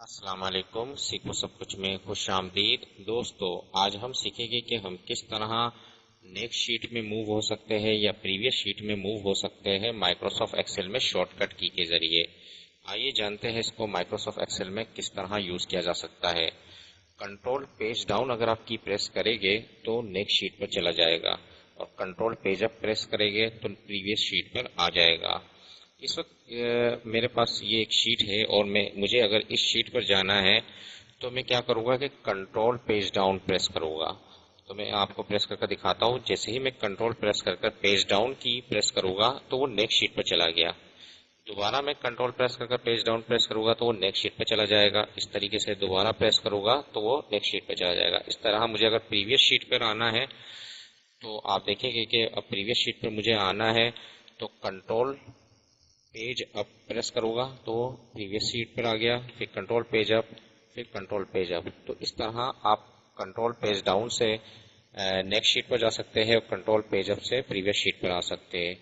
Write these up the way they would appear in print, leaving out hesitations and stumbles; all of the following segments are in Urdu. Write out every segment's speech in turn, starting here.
السلام علیکم، سیکھو سب کچھ میں خوش آمدید دوستو۔ آج ہم سیکھیں گے کہ ہم کس طرح نیکسٹ شیٹ میں موو ہو سکتے ہیں یا پریویس شیٹ میں موو ہو سکتے ہیں مائکروسافٹ ایکسل میں شارٹ کٹ کی کے ذریعے۔ آئیے جانتے ہیں اس کو مائکروسافٹ ایکسل میں کس طرح یوز کیا جا سکتا ہے۔ کنٹرول پیج ڈاؤن اگر آپ کی پریس کریں گے تو نیکسٹ شیٹ پر چلا جائے گا، اور کنٹرول پیج اپ پریس کریں گے تو پریویس شیٹ پر آ جائے گا۔ اس وقت میرے پاس یہ ایک شیٹ ہے اور مجھے اگر اس شیٹ پر جانا ہے تو میں کیا کروں گا کہ کنٹرول پیج ڈاؤن پریس کروں گا۔ تو میں آپ کو پریس کر کے دکھاتا ہوں۔ جیسے ہی میں کنٹرول پریس کر پیج ڈاؤن کی پریس کروں گا تو وہ نیکسٹ شیٹ پر چلا گیا۔ دوبارہ میں کنٹرول پریس کر پیج ڈاؤن پریس کروں گا تو وہ نیکسٹ شیٹ پہ چلا جائے گا۔ اس طریقے سے دوبارہ پریس کروں گا تو وہ نیکسٹ شیٹ پہ چلا جائے گا۔ اس طرح مجھے اگر پریویس شیٹ پر آنا ہے تو آپ دیکھیں گے کہ اب پریویس شیٹ پر مجھے آنا ہے تو کنٹرول پیج اپ پریس کروں گا تو پریویس شیٹ پر آ گیا، پھر کنٹرول پیج اپ، پھر کنٹرول پیج اپ۔ تو اس طرح آپ کنٹرول پیج ڈاؤن سے نیکسٹ شیٹ پر جا سکتے ہیں اور کنٹرول پیج اپ سے پریویس شیٹ پر آ سکتے ہیں۔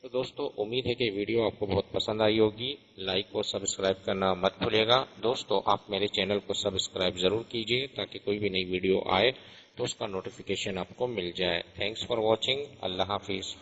تو دوستو امید ہے کہ ویڈیو آپ کو بہت پسند آئی ہوگی۔ لائک اور سبسکرائب کرنا مت بھولیے گا۔ دوستو آپ میرے چینل کو سبسکرائب ضرور کیجیے تاکہ کوئی بھی نئی ویڈیو آئے تو اس کا نوٹیفیکیشن آپ کو مل جائے۔ Thanks for watching. اللہ حافظ۔